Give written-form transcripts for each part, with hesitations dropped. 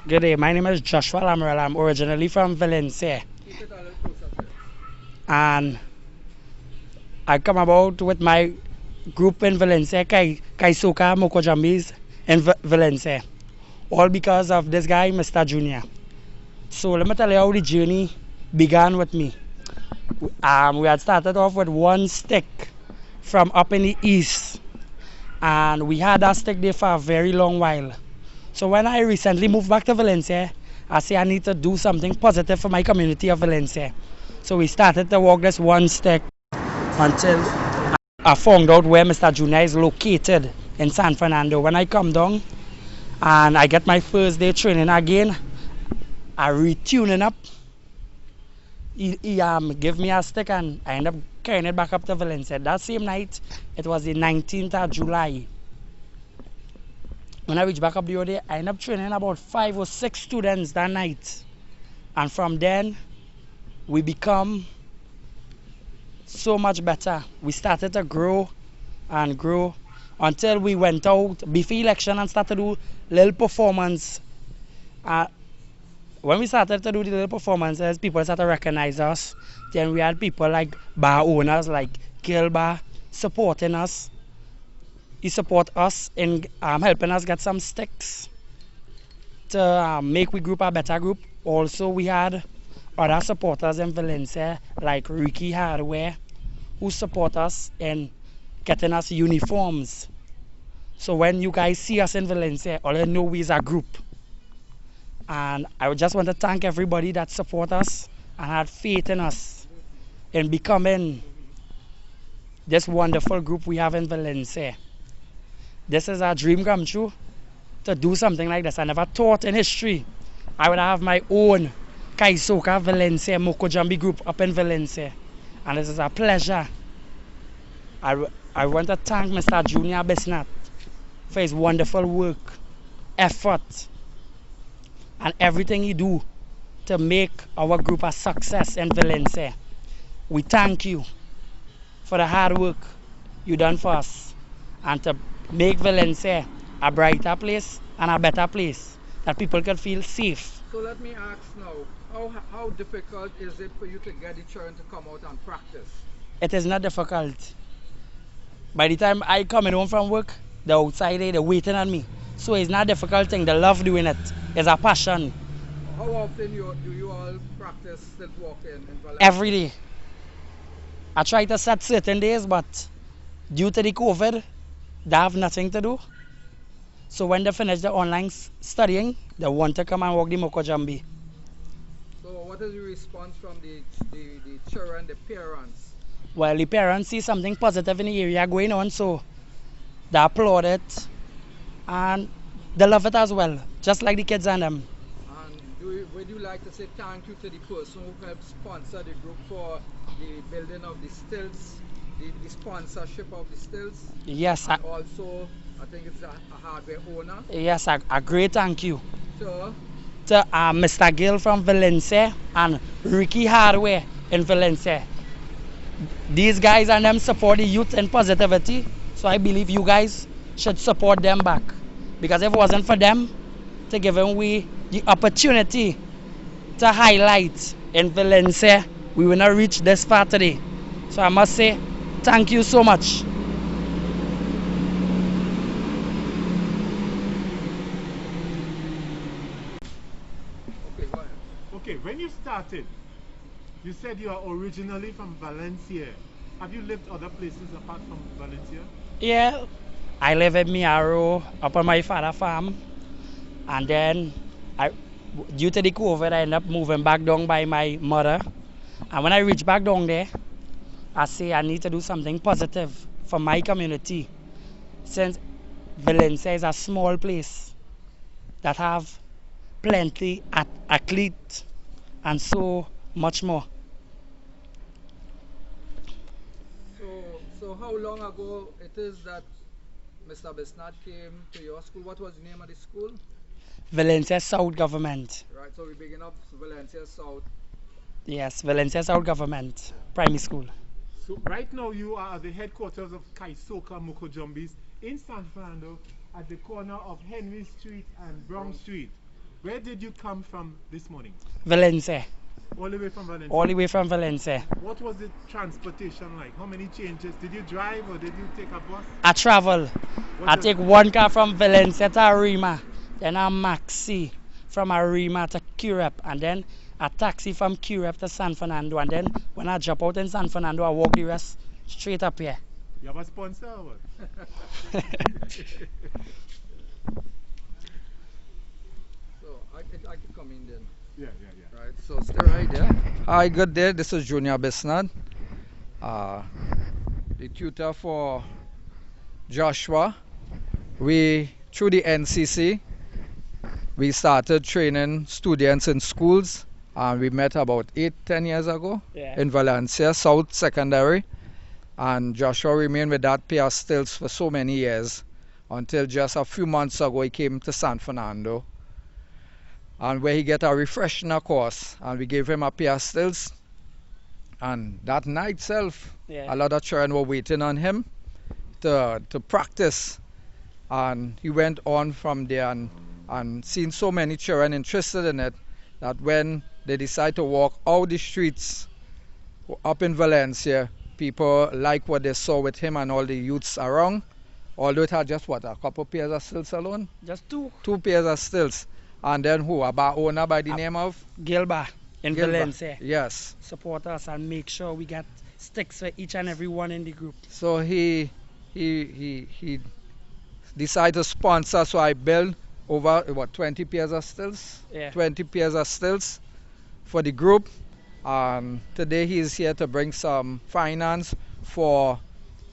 Good day, my name is Joshua Lamorelle. I'm originally from Valencia. Keep it a little closer to it. And I come about with my group in Valencia, Kaisoka Mokojumbies in Valencia. All because of this guy, Mr. Junior. So let me tell you how the journey began with me. We had started off with one stick from up in the east. And we had that stick there for a very long while. So when I recently moved back to Valencia, I say I need to do something positive for my community of Valencia. So we started to walk this one stick until I found out where Mr. Junior is located in San Fernando. When I come down and I get my first day training again, I retuning up. He give me a stick and I end up carrying it back up to Valencia. That same night, it was the 19th of July. When I reached back up the other day, I ended up training about 5 or 6 students that night. And from then, we become so much better. We started to grow and grow until we went out before election and started to do little performance. When we started to do the little performances, people started to recognize us. Then we had people like bar owners like Gilba supporting us. He support us in helping us get some sticks to make we group a better group. Also, we had other supporters in Valencia like Ricky Hardware who support us in getting us uniforms. So when you guys see us in Valencia, all you know we is a group. And I would just want to thank everybody that support us and had faith in us in becoming this wonderful group we have in Valencia. This is a dream come true to do something like this. I never thought in history I would have my own Kaisoka Valencia Mokojumbies group up in Valencia. And this is a pleasure. I want to thank Mr. Junior Besnat for his wonderful work, effort, and everything he do to make our group a success in Valencia. We thank you for the hard work you done for us and to make Valencia a brighter place and a better place that people can feel safe. So let me ask now, how difficult is it for you to get the children to come out and practice? It is not difficult. By the time I coming home from work, they're outside there, they're waiting on me. So it's not a difficult thing. They love doing it. It's a passion. How often do you all practice stilt walking in Valencia? Every day. I try to set certain days, but due to the COVID, they have nothing to do. So when they finish the online studying, they want to come and walk the Mokojumbies. So what is the response from the children, the parents? Well, the parents see something positive in the area going on, so they applaud it and they love it as well, just like the kids and them. And would you like to say thank you to the person who helped sponsor the group for the building of the stilts, the sponsorship of the stilts? Yes. And also, I think it's a hardware owner. Yes, a great thank you So, to Mr. Gill from Valencia and Ricky Hardware in Valencia. These guys and them support the youth in positivity, so I believe you guys should support them back. Because if it wasn't for them to give we the opportunity to highlight in Valencia, we will not reach this far today. So I must say thank you so much. okay, go ahead. Okay, when you started, you said you are originally from Valencia. Have you lived other places apart from Valencia? Yeah, I live in Miaro up on my father's farm, and then due to the COVID, I ended up moving back down by my mother. And when I reach back down there, I say I need to do something positive for my community, since Valencia is a small place that have plenty athletes and so much more. So how long ago it is that Mr. Besnat came to your school? What was the name of the school? Valencia South Government. Right, so we begin up Valencia South. Yes, Valencia South Government Primary School. So right now you are at the headquarters of Kaisoka Mokojumbies in San Fernando at the corner of Henry Street and Brown Street. Where did you come from this morning? Valencia. All the way from Valencia? All the way from Valencia. What was the transportation like? How many changes? Did you drive or did you take a bus? I travel. I take one car from Valencia to Arima, then a maxi from Arima to Curep, and then a taxi from Curep to San Fernando, and then when I drop out in San Fernando, I walk the rest straight up here. You have a sponsor or what? So I could come in then. Yeah. Right, so stay right there. Hi, good day. This is Junior Besnard, the tutor for Joshua. We, through the NCC, we started training students in schools, and we met about 8-10 years ago in Valencia, South Secondary. And Joshua remained with that pair of stilts for so many years until just a few months ago he came to San Fernando, and where he get a refresher course, and we gave him a pair of stilts. And that night itself, a lot of children were waiting on him to practice, and he went on from there and seen so many children interested in it that when they decide to walk out the streets up in Valencia, people like what they saw with him and all the youths around. Although it had just a couple pairs of stilts alone? Just two. Two pairs of stilts. And then who? A bar owner by the name of? Gilba in Valencia. Yes. Support us and make sure we get sticks for each and every one in the group. So he decided to sponsor, so I built over 20 pairs of stilts? Yeah. 20 pairs of stilts for the group. And today he is here to bring some finance for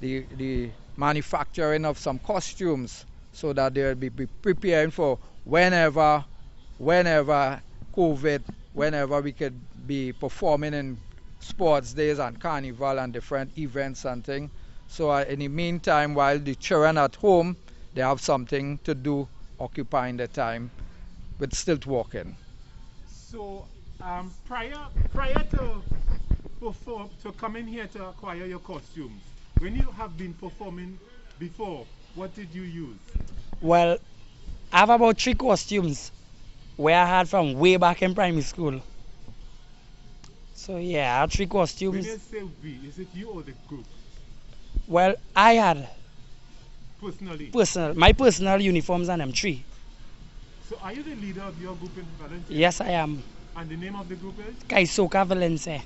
the manufacturing of some costumes, so that they'll be preparing for whenever COVID, whenever we could be performing in sports days and carnival and different events and things. So in the meantime, while the children at home, they have something to do, occupying the time with stilt walking. So prior to coming here to acquire your costumes, when you have been performing before, what did you use? Well, I have about 3 costumes where I had from way back in primary school. So yeah, I had 3 costumes. When you say we, is it you or the group? Well, I had Personally? my personal uniforms and them 3. So are you the leader of your group in Valencia? Yes, I am. And the name of the group is? Kaisoka Valencia.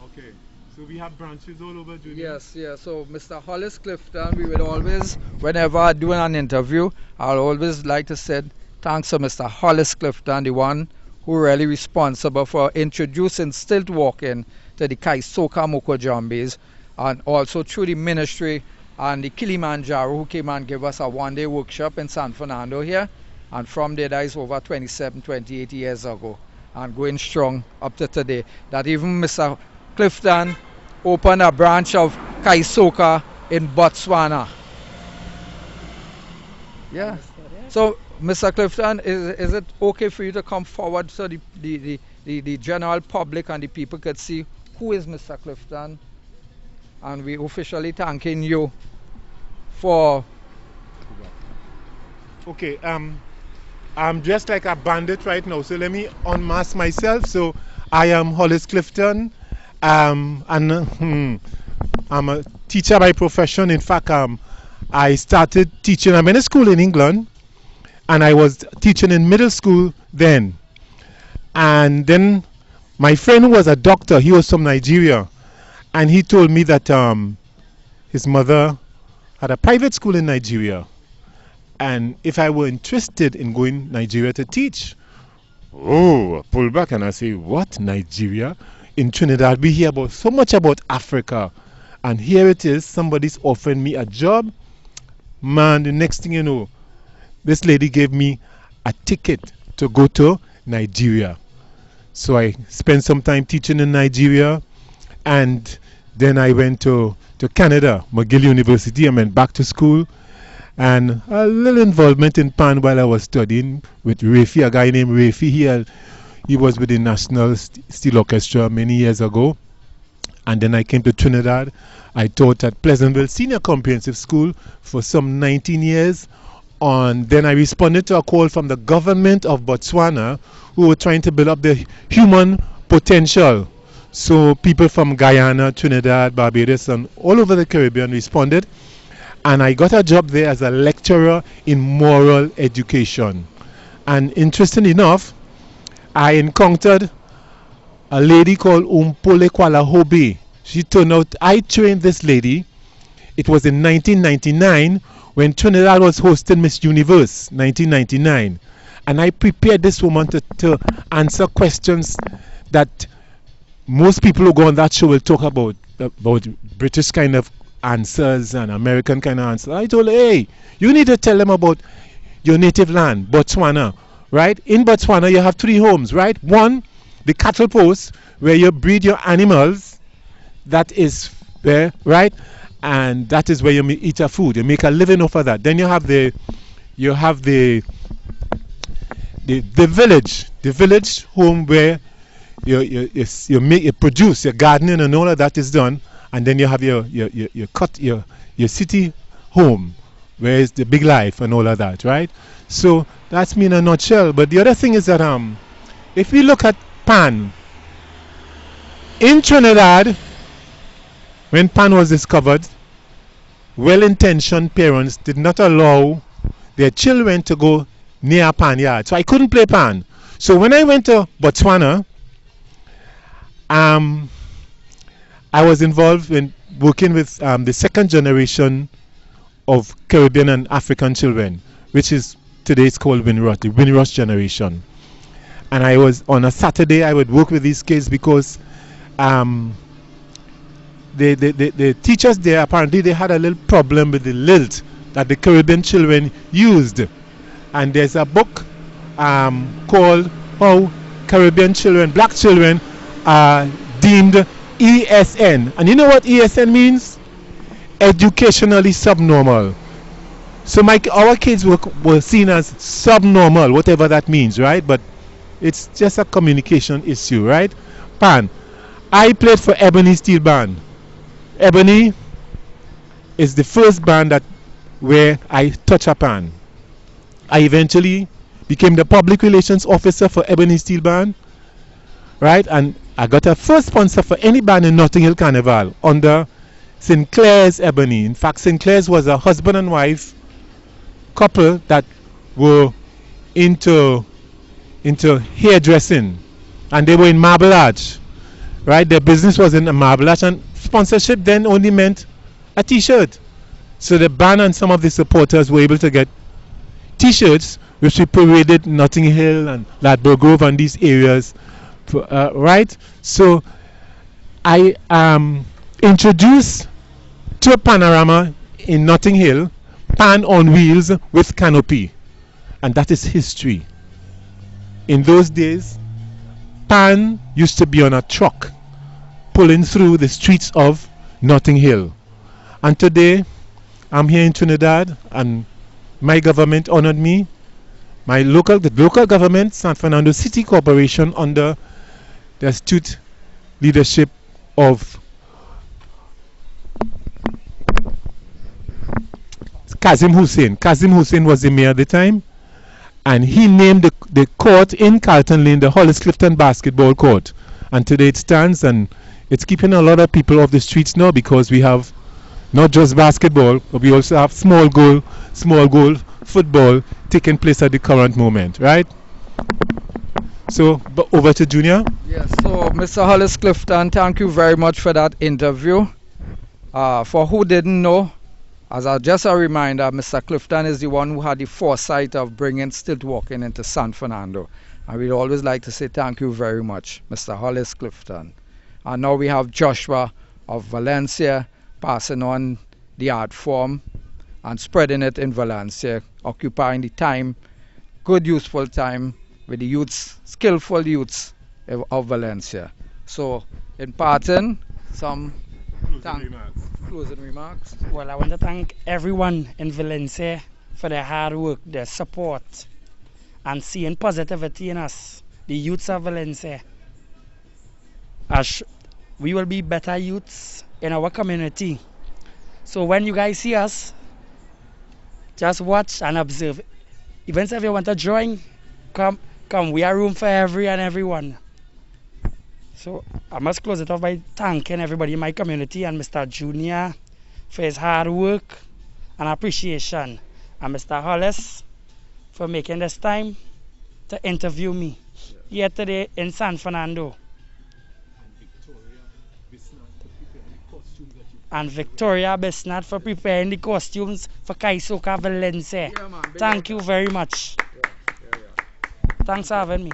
Okay. So we have branches all over Junior? Yes. So Mr. Hollis, Clifton, we would always, whenever I do an interview, I'll always like to say thanks to Mr. Hollis Clifton, the one who really responsible for introducing stilt walking to the Kaisoka Mokojumbies, and also through the ministry and the Kilimanjaro, who came and gave us a 1-day workshop in San Fernando here. And from there, that is over 28 years ago, and going strong up to today. That even Mr. Clifton opened a branch of Kaisoka in Botswana. Yeah. So, Mr. Clifton, is it okay for you to come forward so the general public and the people could see who is Mr. Clifton? And we officially thanking you for... Okay, I'm dressed like a bandit right now, so let me unmask myself. So I am Hollis Clifton, and I'm a teacher by profession. In fact, I started teaching. I'm in a school in England, and I was teaching in middle school then. And then my friend, who was a doctor, he was from Nigeria, and he told me that his mother had a private school in Nigeria, and if I were interested in going Nigeria to teach. Oh, I pulled back and I say, what, Nigeria? In Trinidad we hear about so much about Africa, and here it is, somebody's offering me a job. Man, the next thing you know, this lady gave me a ticket to go to Nigeria. So I spent some time teaching in Nigeria, and then I went to Canada, McGill University. I went back to school, and a little involvement in Pan while I was studying with Rafi, a guy named Rafi. He was with the National Steel Orchestra many years ago. And then I came to Trinidad. I taught at Pleasantville Senior Comprehensive School for some 19 years Then I responded to a call from the government of Botswana, who were trying to build up the human potential. So people from Guyana, Trinidad, Barbados, and all over the Caribbean responded. And I got a job there as a lecturer in moral education. And interesting enough, I encountered a lady called Umpole Kwalahobe. She turned out, I trained this lady. It was in 1999 when Trinidad was hosting Miss Universe, 1999. And I prepared this woman to answer questions that most people who go on that show will talk about British kind of answers and American kind of answers. I told her, hey, you need to tell them about your native land, Botswana, right? In Botswana, you have 3 homes, right? One, the cattle post, where you breed your animals. That is there, right? And that is where you eat your food. You make a living off of that. Then you have the village home where you produce your gardening and all of that is done. And then you have your city home, where is the big life and all of that, right? So that's me in a nutshell. But the other thing is that if we look at pan in Trinidad, when pan was discovered, well-intentioned parents did not allow their children to go near a pan yard. So I couldn't play pan. So when I went to Botswana, I was involved in working with the second generation of Caribbean and African children, which is today it's called Windrush, the Windrush generation. And I was on a Saturday, I would work with these kids because the teachers there, apparently they had a little problem with the lilt that the Caribbean children used. And there's a book called How Caribbean Children, Black Children are deemed ESN. And you know what ESN means? Educationally subnormal. So our kids were seen as subnormal, whatever that means, right? But it's just a communication issue, right? Pan. I played for Ebony Steel Band. Ebony is the first band where I touch a pan. I eventually became the public relations officer for Ebony Steel Band, right? And I got a first sponsor for any band in Notting Hill Carnival under Sinclair's Ebony. In fact, Sinclair's was a husband and wife couple that were into hairdressing, and they were in Marble Arch, right? Their business was in Marble Arch, and sponsorship then only meant a t-shirt. So the band and some of the supporters were able to get t-shirts, which we paraded Notting Hill and Ladbroke Grove and these areas, right? So I introduced to a panorama in Notting Hill, pan on wheels with canopy, and that is history. In those days, pan used to be on a truck pulling through the streets of Notting Hill. And today, I'm here in Trinidad, and my government honored me. The local government, San Fernando City Corporation, under the astute leadership of Kazim Hussein. Kazim Hussein was the mayor at the time, and he named the court in Carlton Lane the Hollis Clifton basketball court. And today it stands, and it's keeping a lot of people off the streets now, because we have not just basketball, but we also have small goal football taking place at the current moment, right? So over to Junior. Yes, so Mr. Hollis Clifton, thank you very much for that interview. For who didn't know, just a reminder, Mr. Clifton is the one who had the foresight of bringing stilt walking into San Fernando. And we'd always like to say thank you very much, Mr. Hollis Clifton. And now we have Joshua of Valencia passing on the art form and spreading it in Valencia, occupying the time, good useful time with the youths, skillful youths of Valencia. So in parting, some closing remarks. Well, I want to thank everyone in Valencia for their hard work, their support, and seeing positivity in us, the youths of Valencia. As we will be better youths in our community. So when you guys see us, just watch and observe. Even if you want a drawing, come. We are room for everyone. So I must close it off by thanking everybody in my community and Mr. Junior for his hard work and appreciation, and Mr. Hollis for making this time to interview me here today in San Fernando. And Victoria Besnat for preparing the costumes for Kaisoka Valencia. Yeah, man, Thank you very much. Thanks for having me.